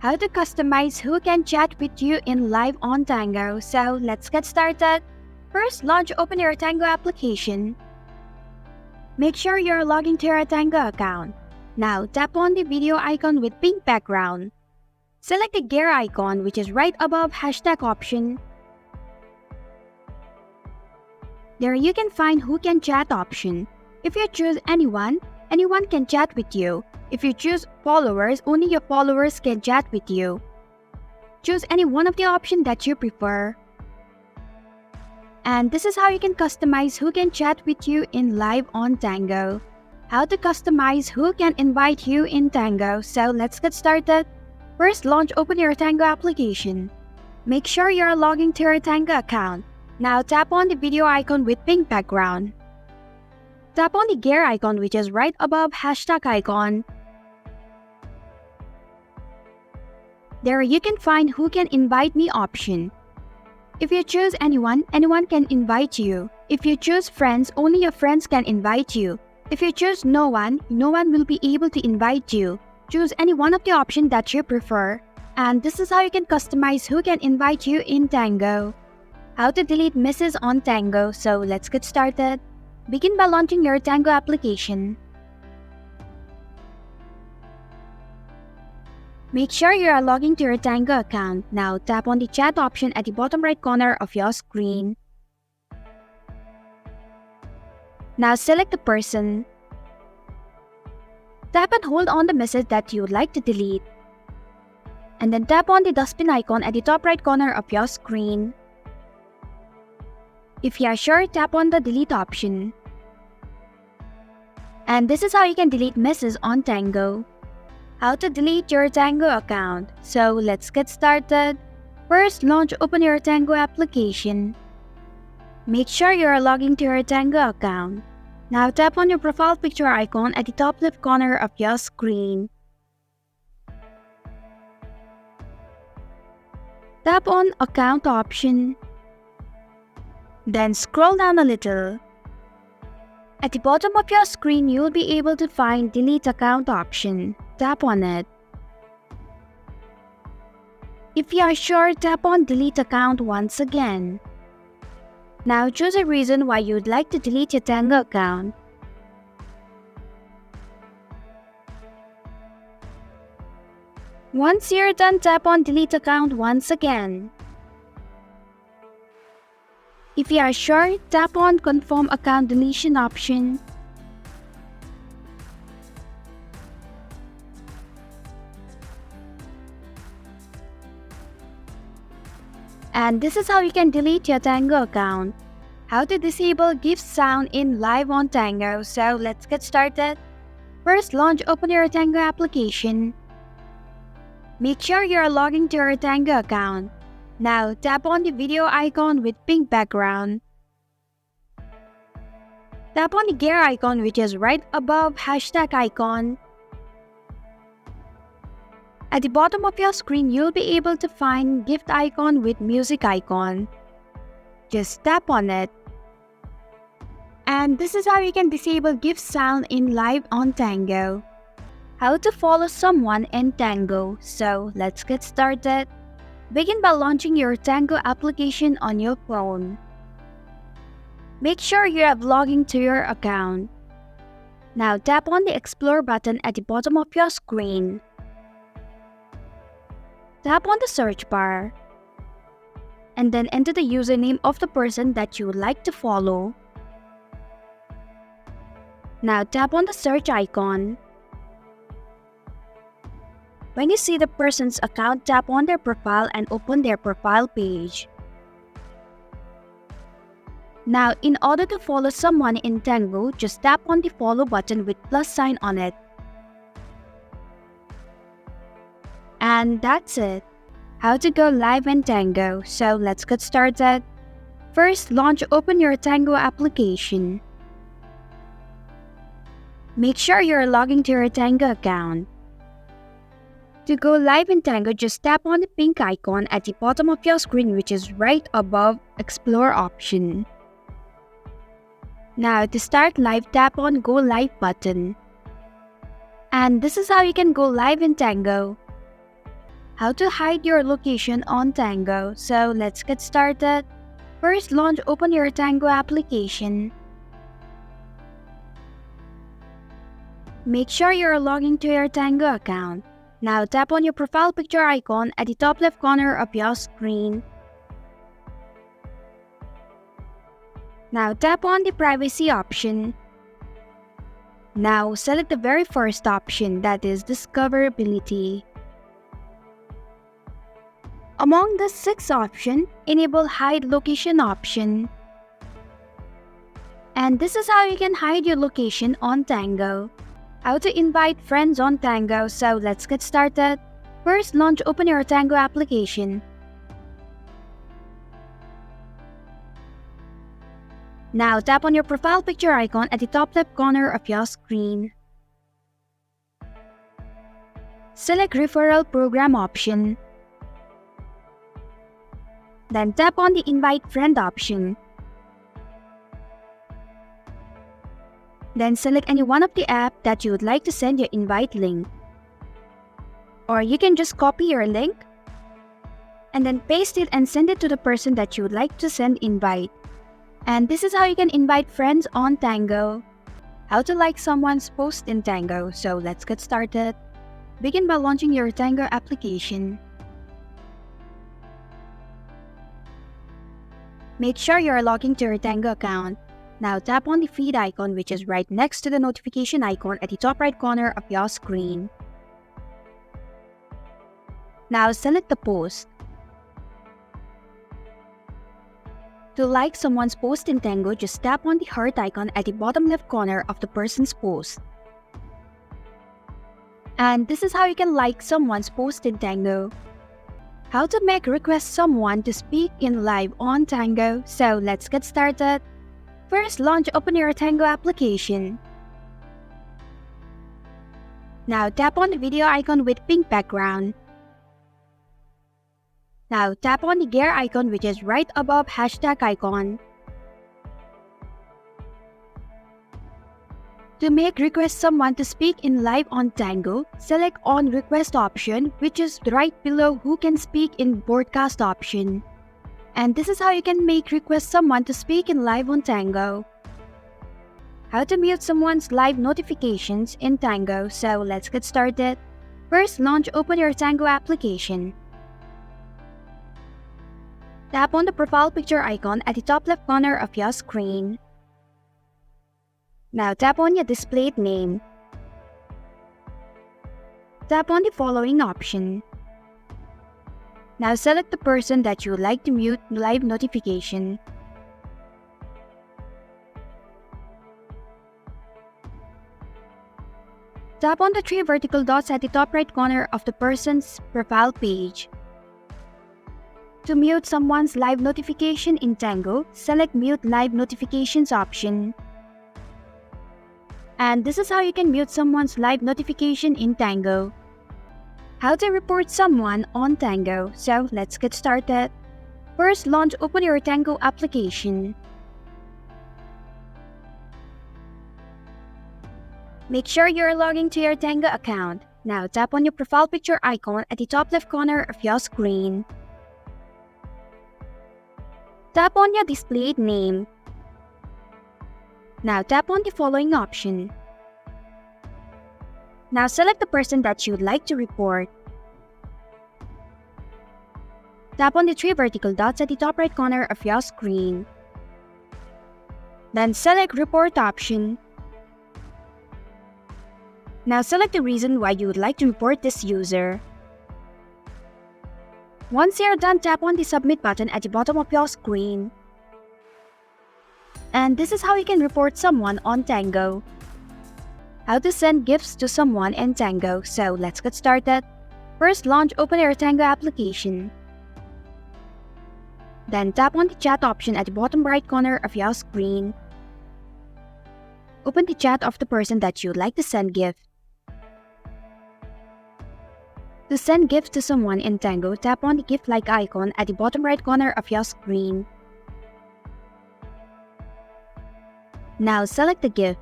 How to customize who can chat with you in live on Tango. So let's get started. First, open your Tango application. Make sure you're logged into your Tango account. Now tap on the video icon with pink background. Select the gear icon which is right above hashtag option. There you can find who can chat option. If you choose anyone can chat with you. If you choose followers, only your followers can chat with you. Choose any one of the options that you prefer. And this is how you can customize who can chat with you in live on Tango. How to customize who can invite you in Tango. So let's get started. First, open your Tango application. Make sure you're logged into your Tango account. Now tap on the video icon with pink background. Tap on the gear icon which is right above hashtag icon. There you can find who can invite me option. If you choose anyone can invite you. If you choose friends, only your friends can invite you. If you choose no one will be able to invite you. Choose any one of the options that you prefer. And this is how you can customize who can invite you in Tango. How to delete misses on Tango. So let's get started. Begin by launching your Tango application. Make sure you are logged into your Tango account. Now tap on the chat option at the bottom right corner of your screen. Now select the person. Tap and hold on the message that you would like to delete. And then tap on the dustbin icon at the top right corner of your screen. If you are sure, tap on the delete option. And this is how you can delete messages on Tango. How to delete your Tango account. So let's get started. First, open your Tango application. Make sure you are logged into your Tango account. Now tap on your profile picture icon at the top left corner of your screen. Tap on account option. Then scroll down a little. At the bottom of your screen, you will be able to find delete account option. Tap on it. If you are sure, tap on delete account once again. Now choose a reason why you would like to delete your Tango account. Once you're done, tap on delete account once again. If you are sure, tap on confirm account deletion option. And this is how you can delete your Tango account. How to disable GIF sound in live on Tango. So let's get started. First, open your Tango application. Make sure you are logged into your Tango account. Now tap on the video icon with pink background. Tap on the gear icon which is right above hashtag icon. At the bottom of your screen, you'll be able to find gift icon with music icon. Just tap on it. And this is how you can disable gift sound in live on Tango. How to follow someone in Tango. So let's get started. Begin by launching your Tango application on your phone. Make sure you have logged into your account. Now tap on the Explore button at the bottom of your screen. Tap on the search bar. And then enter the username of the person that you would like to follow. Now tap on the search icon. When you see the person's account, tap on their profile and open their profile page. Now, in order to follow someone in Tango, just tap on the follow button with plus sign on it. And that's it. How to go live in Tango. So let's get started. First, open your Tango application. Make sure you're logged into your Tango account. To go live in Tango, just tap on the pink icon at the bottom of your screen which is right above Explore option. Now to start live, tap on Go Live button. And this is how you can go live in Tango. How to hide your location on Tango. So let's get started. First, open your Tango application. Make sure you're logging to your Tango account. Now tap on your profile picture icon at the top left corner of your screen. Now tap on the privacy option. Now select the very first option, that is discoverability. Among the 6 options, enable hide location option. And this is how you can hide your location on Tango. How to invite friends on Tango. So let's get started. First, open your Tango application. Now tap on your profile picture icon at the top left corner of your screen. Select referral program option. Then tap on the invite friend option. Then select any one of the app that you would like to send your invite link. Or you can just copy your link and then paste it and send it to the person that you would like to send invite. And this is how you can invite friends on Tango. How to like someone's post in Tango. So let's get started. Begin by launching your Tango application. Make sure you're logging to your Tango account. Now tap on the feed icon, which is right next to the notification icon at the top right corner of your screen. Now select the post. To like someone's post in Tango, just tap on the heart icon at the bottom left corner of the person's post. And this is how you can like someone's post in Tango. How to make request someone to speak in live on Tango. So let's get started. First, open your Tango application. Now tap on the video icon with pink background. Now tap on the gear icon, which is right above hashtag icon. To make request someone to speak in live on Tango, select on request option, which is right below who can speak in broadcast option. And this is how you can make request someone to speak in live on Tango. How to mute someone's live notifications in Tango. So let's get started. First, open your Tango application. Tap on the profile picture icon at the top left corner of your screen. Now tap on your displayed name. Tap on the following option. Now select the person that you would like to mute live notification. Tap on the 3 vertical dots at the top right corner of the person's profile page. To mute someone's live notification in Tango, select Mute Live Notifications option. And this is how you can mute someone's live notification in Tango. How to report someone on Tango. So let's get started. First, open your Tango application. Make sure you're logging to your Tango account. Now tap on your profile picture icon at the top left corner of your screen. Tap on your displayed name. Now tap on the following option. Now select the person that you'd like to report. Tap on the 3 vertical dots at the top right corner of your screen. Then select Report option. Now select the reason why you would like to report this user. Once you're done, tap on the Submit button at the bottom of your screen. And this is how you can report someone on Tango. How to send gifts to someone in Tango. So let's get started. First, open your Tango application. Then tap on the chat option at the bottom right corner of your screen. Open the chat of the person that you'd like to send gift. To send gifts to someone in Tango, tap on the gift-like icon at the bottom right corner of your screen. Now select the gift.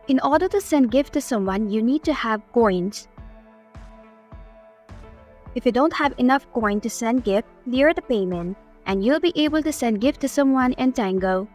In order to send gift to someone, you need to have coins. If you don't have enough coin to send gift, clear the payment, and you'll be able to send gift to someone in Tango.